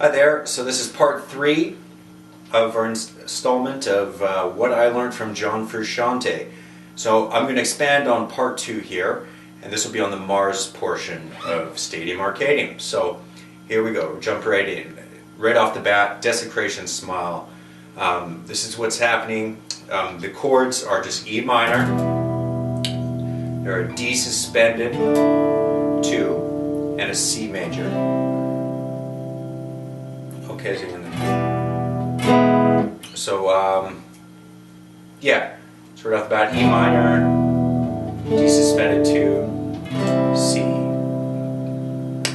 Hi there, so this is part 3 of our installment of what I learned from John Frusciante. So I'm going to expand on part 2 here, and this will be on the Mars portion of Stadium Arcadium. So here we go, jump right in. Right off the bat, Desecration Smile. This is what's happening. The chords are just E minor, there are D suspended, 2, and a C major. Okay, so yeah, so right off the bat, E minor, D suspended 2, C.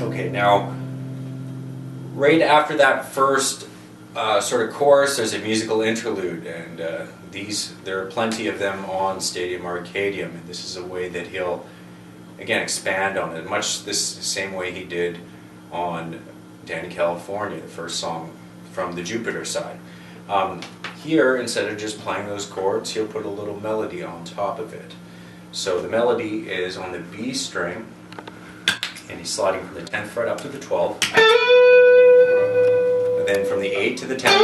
Okay, now right after that first sort of chorus, there's a musical interlude, and there are plenty of them on Stadium Arcadium, and this is a way that he'll again expand on it, much this same way he did on Danny California, the first song from the Jupiter side. Here, instead of just playing those chords, he'll put a little melody on top of it. So the melody is on the B string, and he's sliding from the 10th fret up to the 12th, and then from the 8 to the 10th,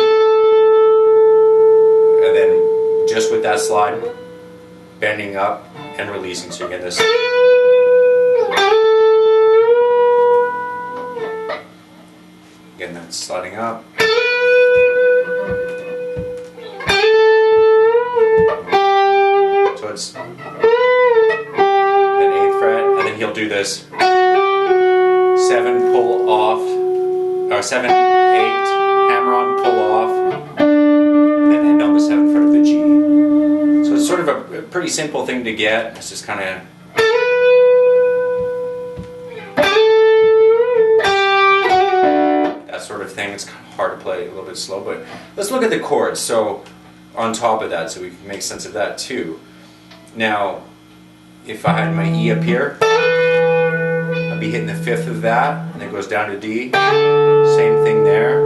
and then just with that slide, bending up and releasing, so you get this. Again, that's sliding up. So it's then 8th fret, and then he'll do this 7 pull off, or 7, 8, hammer on, pull off, and then end on the 7th fret of the G. So it's sort of a pretty simple thing to get. It's just kind of sort of thing. It's kind of hard to play, a little bit slow, but let's look at the chords. So on top of that, so we can make sense of that too. Now, if I had my E up here, I'd be hitting the 5th of that, and it goes down to D. Same thing there.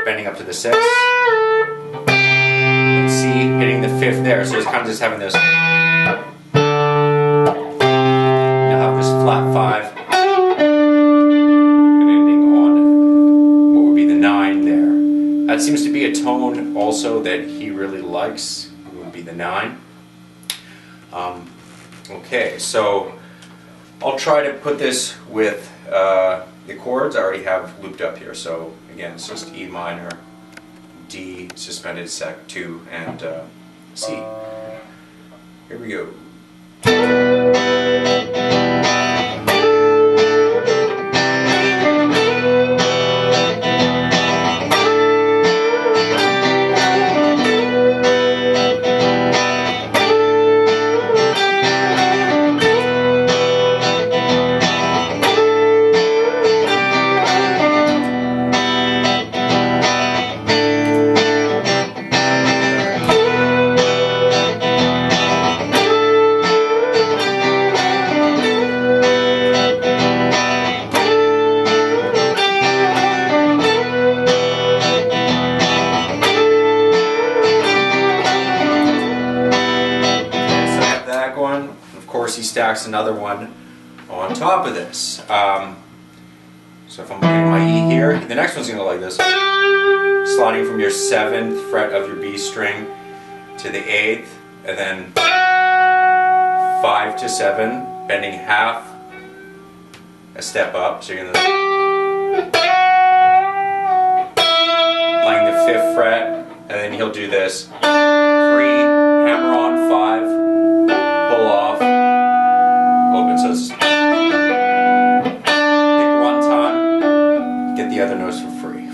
Bending up to the 6th. And C, hitting the 5th there. So it's kind of just having this. You'll have this flat 5. That seems to be a tone also that he really likes. It would be the 9. Okay, so I'll try to put this with the chords I already have looped up here. So again, it's just E minor, D suspended sec 2, and C. Here we go. He stacks another one on top of this. So if I'm looking at my E here, the next one's going to go like this. Sliding from your 7th fret of your B string to the 8th, and then 5 to 7, bending half a step up. So you're going to playing the 5th fret, and then he'll do this 3, hammer on 5, pull off. So it's pick one time, get the other notes for free.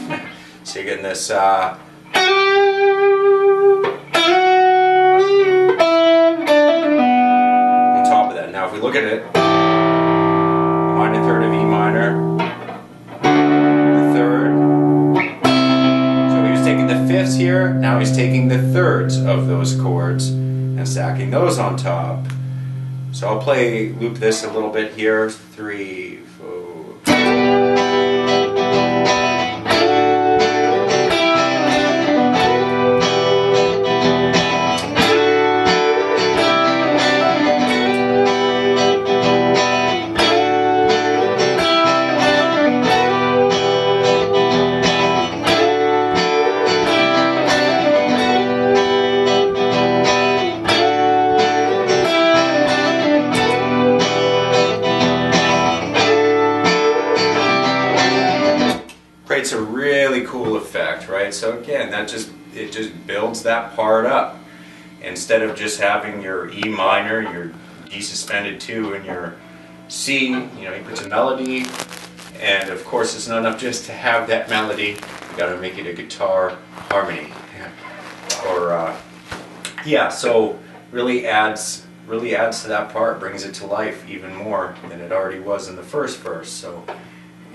So you're getting this on top of that. Now if we look at it, minor 3rd of E minor, the 3rd. So he was taking the 5ths here, now he's taking the 3rds of those chords and stacking those on top. So I'll loop this a little bit here. 3, 4. cool effect, right? So again, it just builds that part up. Instead of just having your E minor, your D suspended 2, and your C, you know, he puts a melody, and of course it's not enough just to have that melody. You got to make it a guitar harmony, or yeah. So really adds to that part, brings it to life even more than it already was in the first verse. So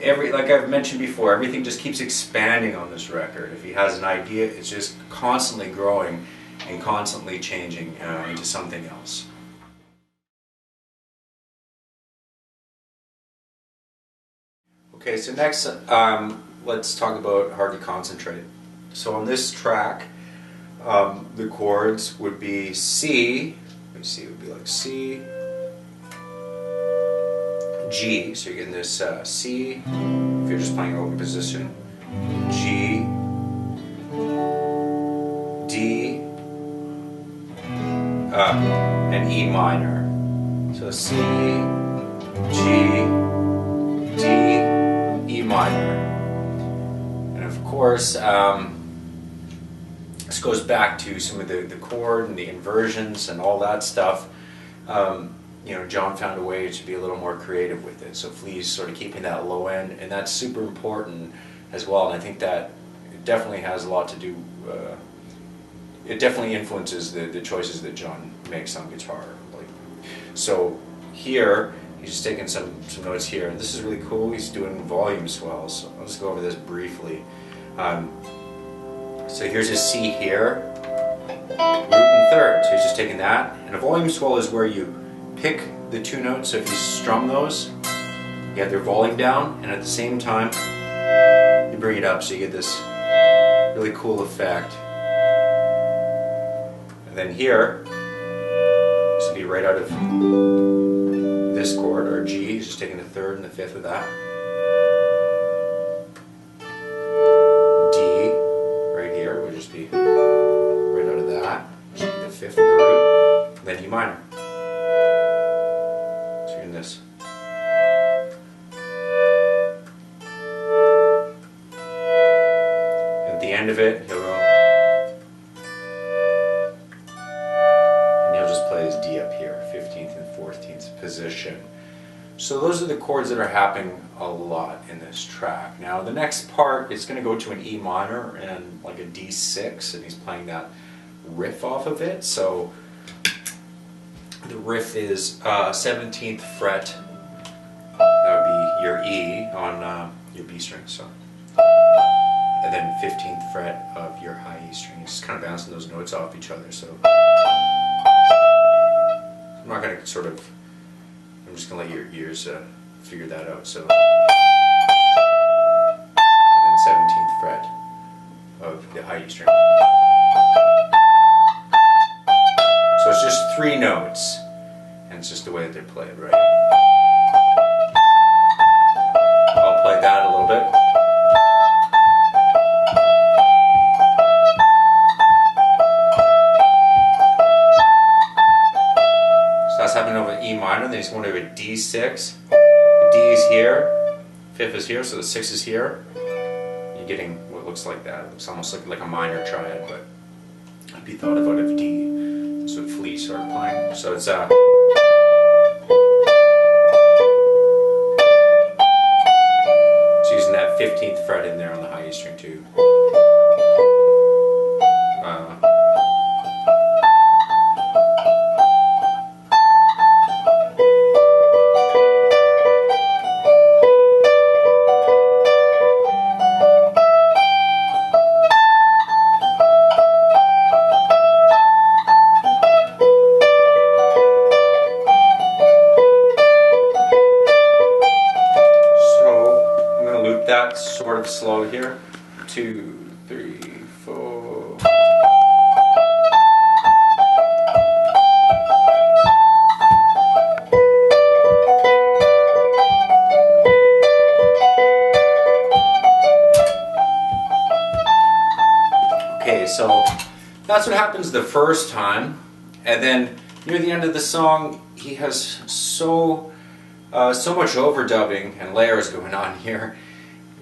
like I've mentioned before, everything just keeps expanding on this record. If he has an idea, it's just constantly growing and constantly changing into something else. Okay, so next let's talk about Hard to Concentrate. So on this track, the chords would be C, let me see, it would be like C, G, so you're getting this C, if you're just playing open position, G, D, and E minor. So C, G, D, E minor. And of course, this goes back to some of the chord and the inversions and all that stuff. You know, John found a way to be a little more creative with it. So Flea's sort of keeping that low end, and that's super important as well. And I think that it definitely has a lot to do. It definitely influences the choices that John makes on guitar. So here, he's just taking some notes here, and this is really cool. He's doing volume swells. So I'll just go over this briefly. So here's his C here, root and third. So he's just taking that, and a volume swell is where you pick the two notes. So if you strum those, you have their volume down, and at the same time, you bring it up, so you get this really cool effect. And then here, this will be right out of this chord, or G. He's just taking the third and the fifth of that. D, right here, would just be right out of that. Just be the fifth of the root. And then E minor. So you're in this. At the end of it, he'll go. Plays D up here, 15th and 14th position. So those are the chords that are happening a lot in this track. Now the next part is going to go to an E minor and like a D6, and he's playing that riff off of it. So the riff is 17th fret, that would be your E on your B string, so, and then 15th fret of your high E string. It's just kind of bouncing those notes off each other. So I'm not going to I'm just going to let your ears figure that out. So, and then 17th fret of the high E string. So it's just 3 notes, and it's just the way that they're played, right? I'll play that a little bit. Happening over E minor, then he's going over D6. The D is here, 5th is here, so the 6 is here. You're getting what looks like that. It looks almost like a minor triad, but it'd be thought of out of D. That's what Flea started playing. So it's so using that 15th fret in there on the high E string too. Sort of slow here. 2, 3, 4. Okay, so that's what happens the first time, and then near the end of the song, he has so much overdubbing and layers going on here.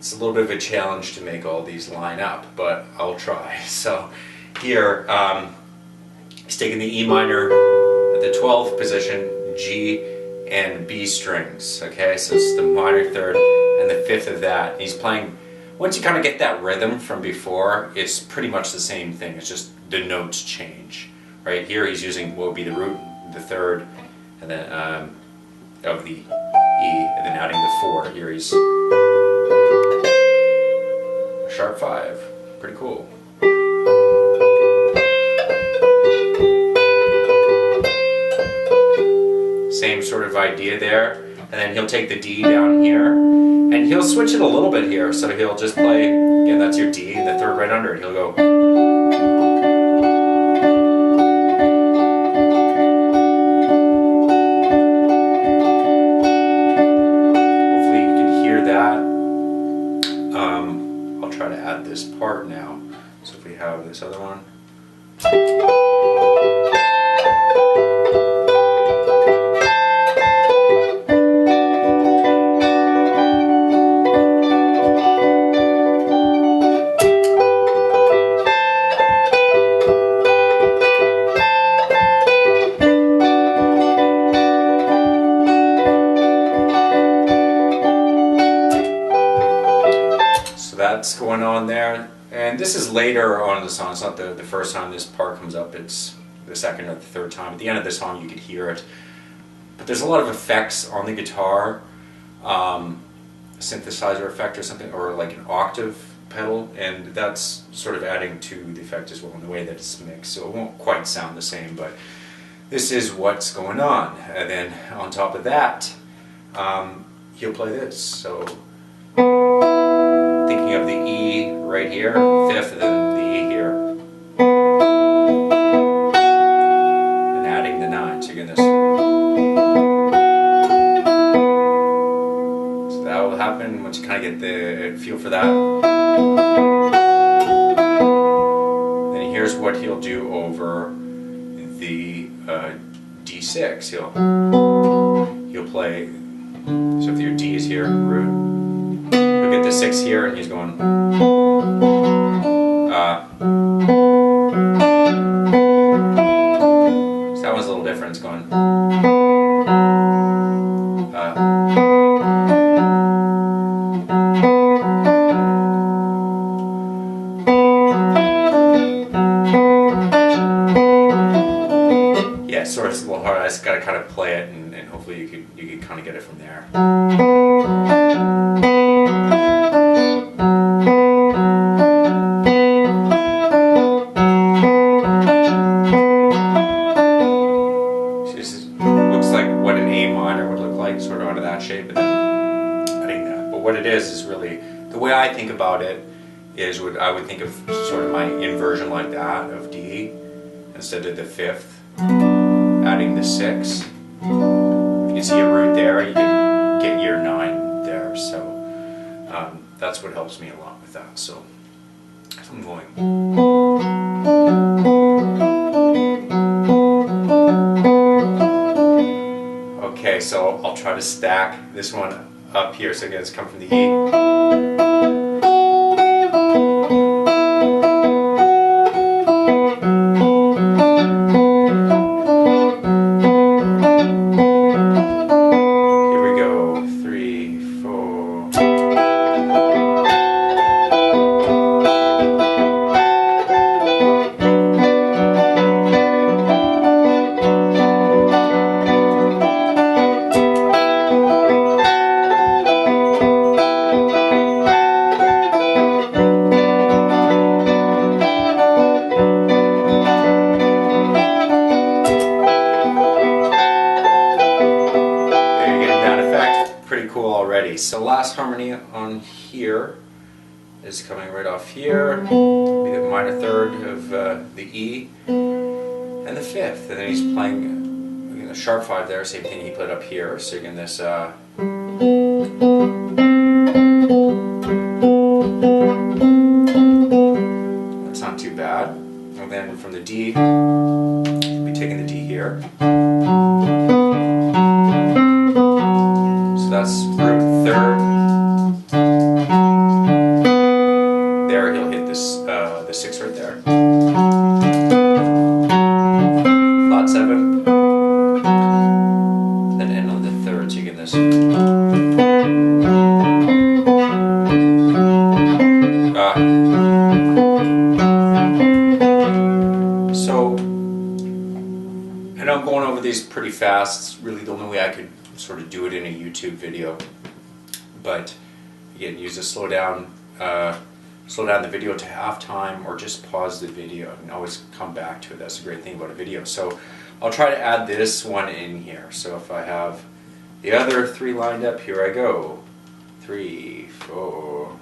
it's a little bit of a challenge to make all these line up, but I'll try. So here, he's taking the E minor at the 12th position, G and B strings, okay? So it's the minor third and the 5th of that. He's playing, once you kind of get that rhythm from before, it's pretty much the same thing, it's just the notes change. Right here he's using what would be the root, the 3rd, and then of the E, and then adding the 4. Here he's a sharp 5, pretty cool. Same sort of idea there, and then he'll take the D down here, and he'll switch it a little bit here, so he'll just play, again that's your D, and the 3rd right under it, he'll go. Hopefully you can hear that. I'll try to add this part now, so if we have this other one. That's going on there, and this is later on in the song. It's not the first time this part comes up, it's the 2nd or the 3rd time. At the end of the song you could hear it, but there's a lot of effects on the guitar, a synthesizer effect or something, or like an octave pedal, and that's sort of adding to the effect as well in the way that it's mixed, so it won't quite sound the same, but this is what's going on. And then on top of that, he'll play this, so thinking of the E right here, 5th, and then the E here, and adding the 9, so you're getting this. So that will happen once you kind of get the feel for that. Then here's what he'll do over the D6. He'll play, so if your D is here, root, get the 6 here, and he's going so that one's a little different. It's going yeah, sorry, it's a little hard. I just gotta kind of play it, and hopefully you could kind of get it from there. Is really, the way I think about it is I would think of sort of my inversion like that of D, instead of the 5th, adding the 6. If you can see a root there, you can get your 9 there, so that's what helps me a lot with that. So I'm going. Okay, so I'll try to stack this one up here, so again it's come from the E. Here we go, 3, 4. So last harmony on here is coming right off here, be the minor 3rd of the E, and the 5th, and then he's playing again, a sharp 5 there, same thing he played up here, so again this that's not too bad. And then from the D, we'll be taking the D here. So that's root 3rd, It's really the only way I could sort of do it in a YouTube video. But again, use to slow down the video to halftime, or just pause the video and always come back to it. That's the great thing about a video. So I'll try to add this one in here. So if I have the other 3 lined up, here I go. 3, 4.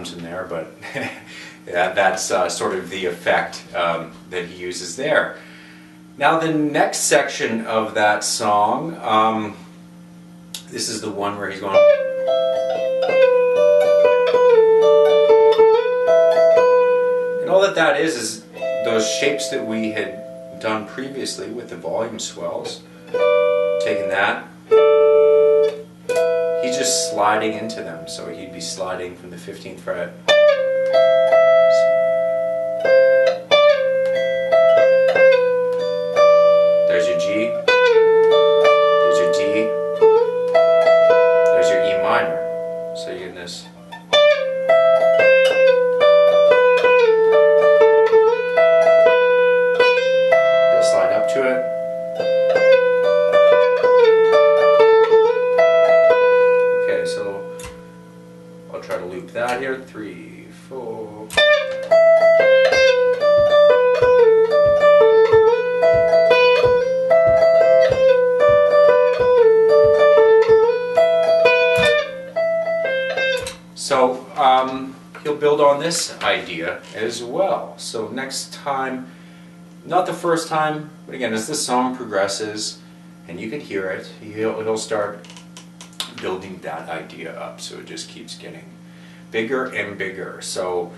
In there, but yeah, that's sort of the effect that he uses there. Now the next section of that song, this is the one where he's going, and all that is those shapes that we had done previously with the volume swells. Taking that, he's just sliding into them, so he'd be sliding from the 15th fret. There's your G, there's your D, there's your E minor. So you're getting this. You'll slide up to it. Try to loop that here. 3, 4. So he'll build on this idea as well. So next time, not the first time, but again, as the song progresses and you can hear it, he'll start building that idea up, so it just keeps getting bigger and bigger. So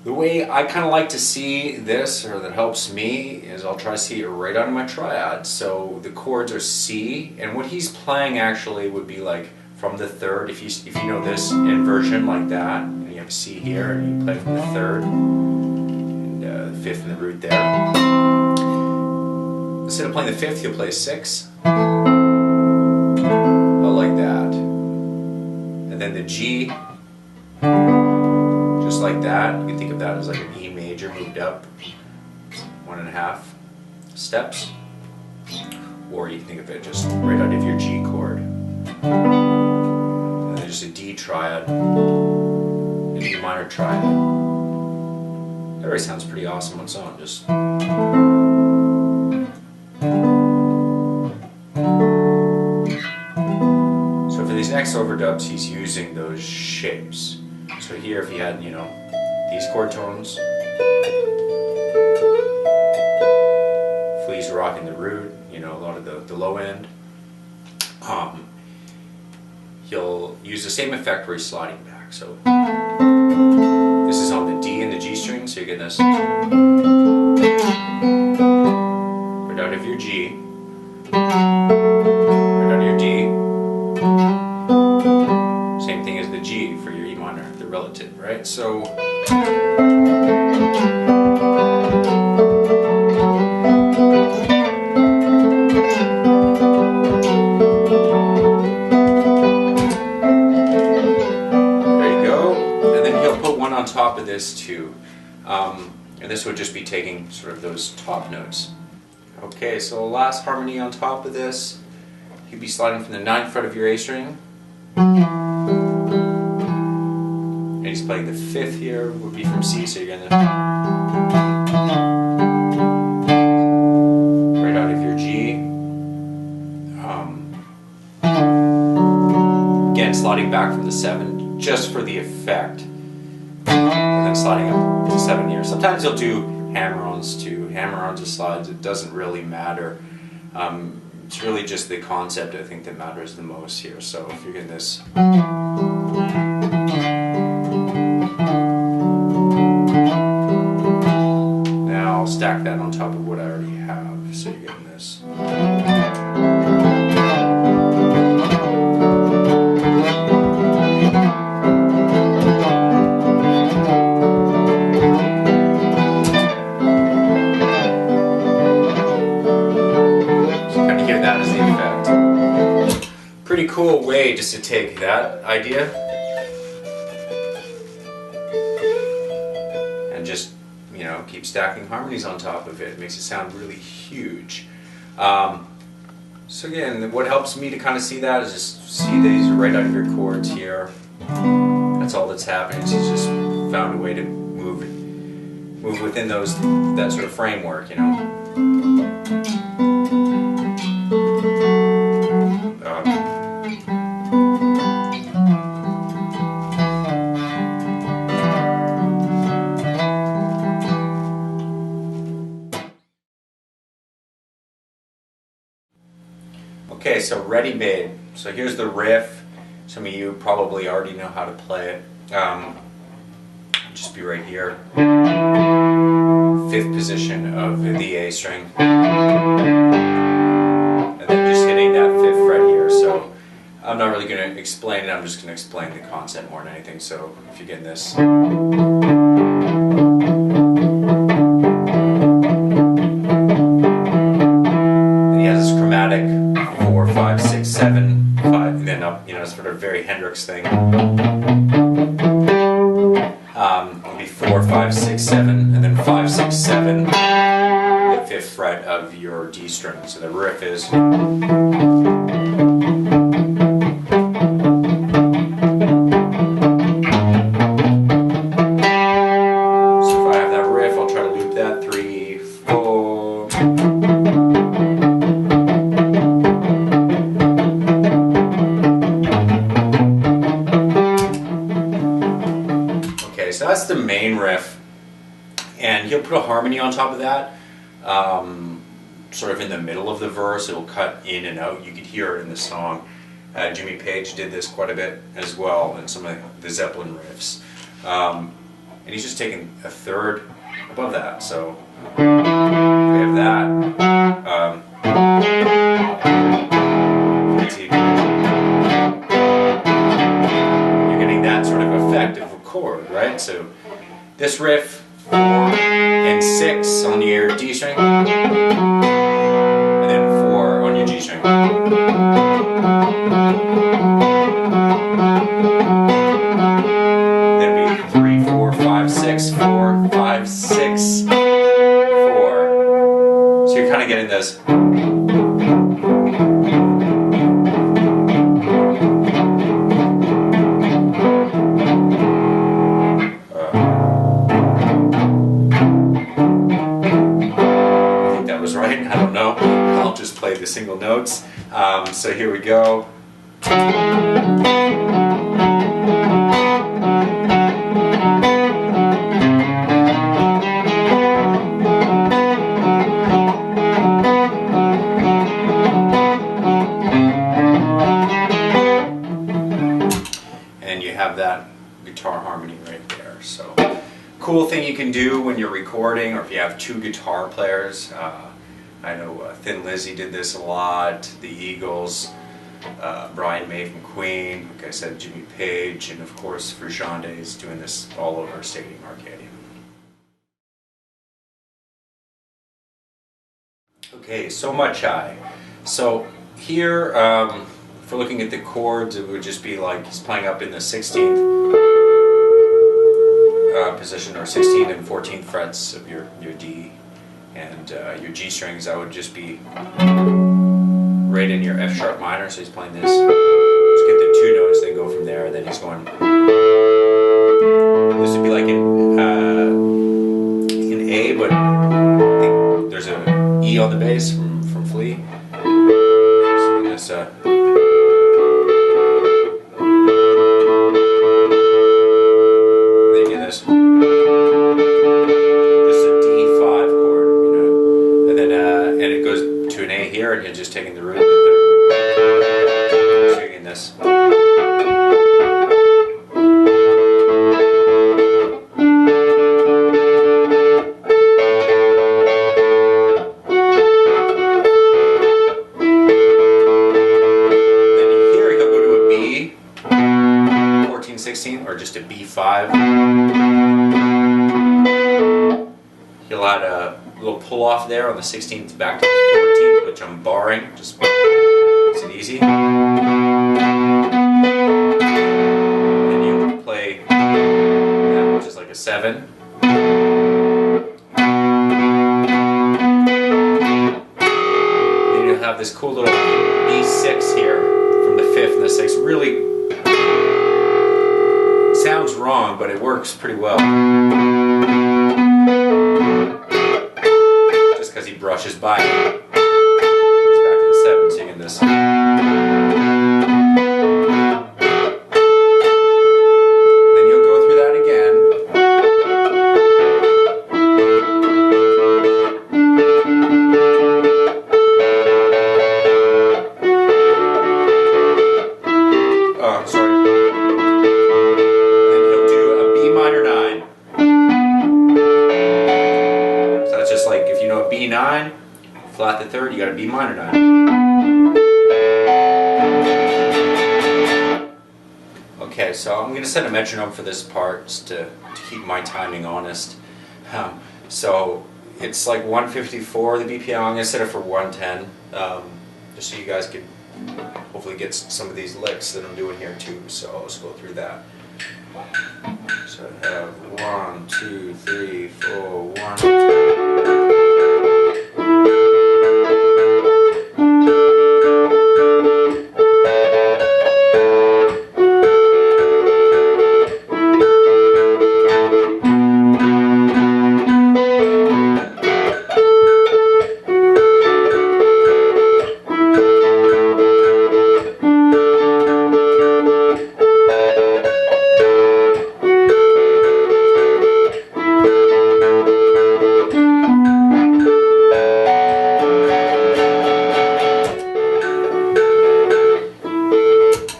the way I kind of like to see this, or that helps me, is I'll try to see it right on my triad. So the chords are C, and what he's playing actually would be like from the 3rd. If you know this inversion like that, and you have a C here, and you play from the 3rd, and the 5th in the root there. Instead of playing the 5th, you'll play a 6. Like that, and then the G, just like that. You can think of that as like an E major moved up 1.5 steps, or you can think of it just right out of your G chord, and then just a D triad, an E minor triad. That already sounds pretty awesome on its own. Just these X overdubs, he's using those shapes. So here, if he had, you know, these chord tones, Flea's rocking the root, you know, a lot of the low end, he'll use the same effect where he's sliding back. So this is on the D and the G string, so you're getting this right out of your G, right out of your D. Same thing as the G for your E minor, the relative, right? So there you go. And then he'll put one on top of this too. And this would just be taking sort of those top notes. Okay, so last harmony on top of this, he'd be sliding from the 9th fret of your A string. And he's playing the 5th here, would be from C, so you're going to right out of your G. Again, sliding back from the 7, just for the effect. And then sliding up to 7 here. Sometimes you'll do hammer-ons too. Hammer-ons or slides, it doesn't really matter. It's really just the concept, I think, that matters the most here. So if you're getting this, now I'll stack that on top of what I already have. So you're getting this. that as the effect. Pretty cool way just to take that idea and just, you know, keep stacking harmonies on top of it. It makes it sound really huge. So again, what helps me to kind of see that is just see these right out of your chords here. That's all that's happening. She's just found a way to move within that sort of framework, you know. Okay, so Readymade. So here's the riff. Some of you probably already know how to play it. Just be right here. 5th position of the A string. And then just hitting that 5th fret here. So I'm not really going to explain it, I'm just going to explain the concept more than anything. So if you're getting this. Then he has this chromatic 4, 5, 6, 7, 5, and then up, you know, sort of very Hendrix thing. It'll be 4, 5, 6, 7, and then 5, 6, 7, the 5th fret of your D string. So the riff is. So if I have that riff, I'll try to loop that 3, 4. So that's the main riff, and he'll put a harmony on top of that, sort of in the middle of the verse. It'll cut in and out. You could hear it in the song. Jimmy Page did this quite a bit as well in some of the Zeppelin riffs, and he's just taking a third above that. So we have that. You're getting that sort of effect of a chord, right? So this riff, 4 and 6 on your D string, and then 4 on your G string. Then it'd be 3, 4, 5, 6, 4, 5, 6, 4. So you're kind of getting this. Play the single notes. So here we go. And you have that guitar harmony right there. So cool thing you can do when you're recording, or if you have 2 guitar players. I know Thin Lizzy did this a lot, the Eagles, Brian May from Queen, like I said, Jimmy Page, and of course Frusciante is doing this all over Stadium Arcadium. Okay, so much high. So here, if we're looking at the chords, it would just be like he's playing up in the 16th position, or 16th and 14th frets of your D. And your G strings, that would just be right in your F sharp minor. So he's playing this. Just get the 2 notes, then go from there. And then he's going. This would be like in A, but I think there's an E on the bass from Flea. So this, then you get this. And you're just taking the root of the 3rd, singing this. Then here he'll go to a B, 14, 16, or just a B5. He'll add a little pull off there on the 16th back to the 14th, which I'm barring. Just have this cool little B6 here from the 5th and the 6th. Really sounds wrong, but it works pretty well. Just because he brushes by it. He's back to the 7th singing this. B9, flat the 3rd, you got a B minor 9. Okay, so I'm going to set a metronome for this part just to keep my timing honest. So it's like 154 the BPM. I'm going to set it for 110, just so you guys can hopefully get some of these licks that I'm doing here too. So let's go through that. So I have 1, 2, 3, 4, 1, 2.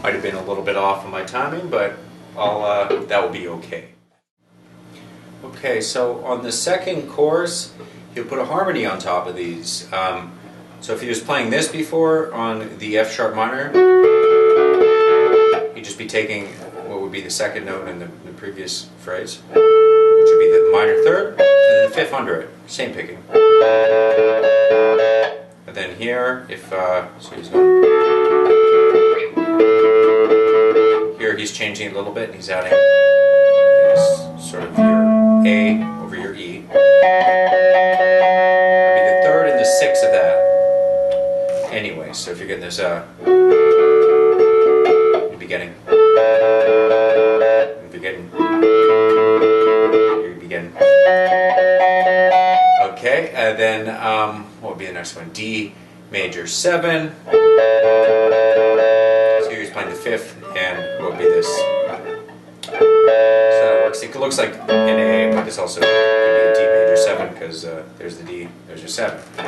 Might have been a little bit off on my timing, but that will be okay. Okay, so on the second chorus, he'll put a harmony on top of these. So if he was playing this before on the F sharp minor, he'd just be taking what would be the second note in the previous phrase, which would be the minor 3rd, and then the 5th under it, same picking. And then here, if so he's going. Here he's changing a little bit and he's adding sort of your A over your E. That'd be the 3rd and the 6th of that. Anyway, so if you're getting this, you'd be getting. Okay, and then what would be the next one? D major 7. So he's playing the 5th, and what would be this? So that works. It looks like an A, but it's also could be a D major 7 because there's the D, there's your 7. And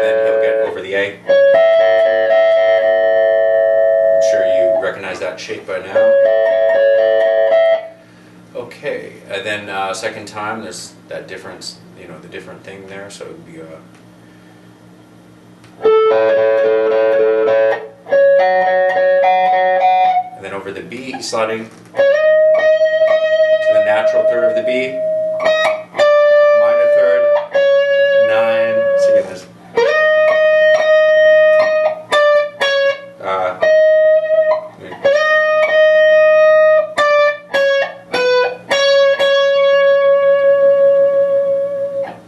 then he'll get over the A. I'm sure you recognize that shape by now. Okay, and then second time there's that difference, the different thing there, so it would be and then over the B, he's sliding to the natural 3rd of the B, minor 3rd, 9, so you get this.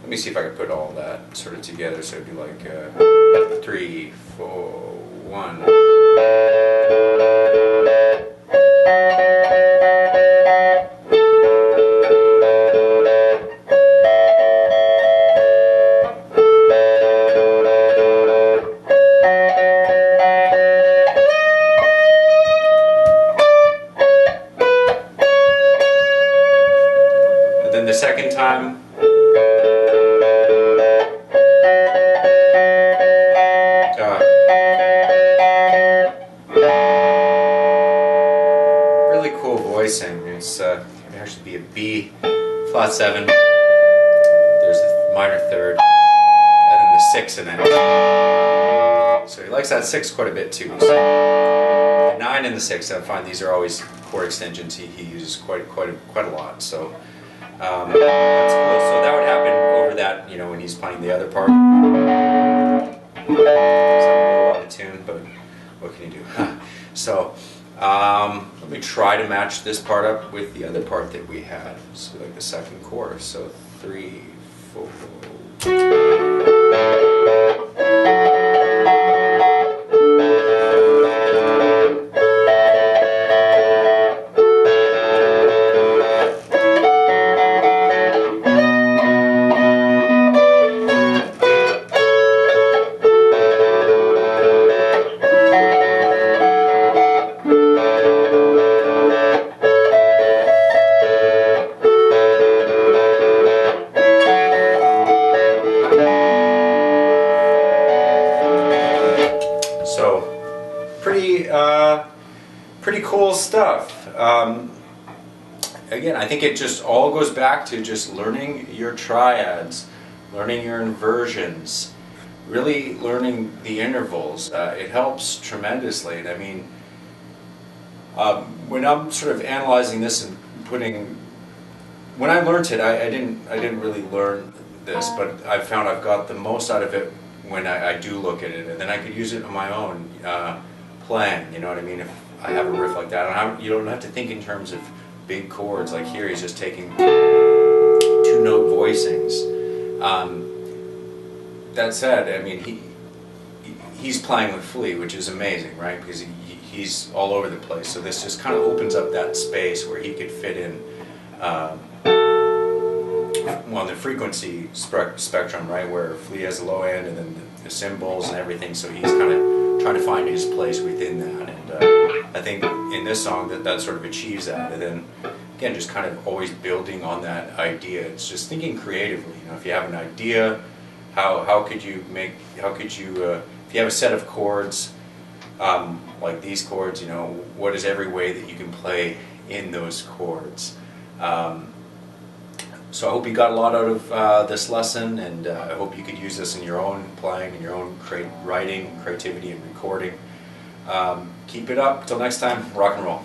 Let me see if I can put all that sort of together, so it'd be like 3, 4, 1. And then the second time, it's it can actually be a B flat 7. There's the minor 3rd, and then the 6 in it. So he likes that 6 quite a bit too. So the 9 and the 6, I find these are always chord extensions he uses quite a lot. So that's cool. So that would happen over that, when he's playing the other part. It's a little out of tune, but what can you do? So. Let me try to match this part up with the other part that we had, so like the second chorus. So 3, 4. pretty cool stuff. Again, I think it just all goes back to just learning your triads, learning your inversions, really learning the intervals. It helps tremendously. And I mean, when I'm sort of analyzing this and when I learned it, I didn't really learn this, but I found I've got the most out of it when I do look at it, and then I could use it on my own playing. You know what I mean? If I have a riff like that, you don't have to think in terms of big chords. Like here, he's just taking 2-note voicings. That said, I mean, he's playing with Flea, which is amazing, right? Because he's all over the place. So this just kind of opens up that space where he could fit in, well, the frequency spectrum, right? Where Flea has a low end, and then the cymbals and everything. So he's kind of trying to find his place within that. And I think in this song that sort of achieves that. And then again, just kind of always building on that idea. It's just thinking creatively. You know, if you have an idea, how could you if you have a set of chords like these chords, you know, what is every way that you can play in those chords? So I hope you got a lot out of this lesson, and I hope you could use this in your own playing, in your own writing, creativity, and recording. Keep it up. Till next time, rock and roll.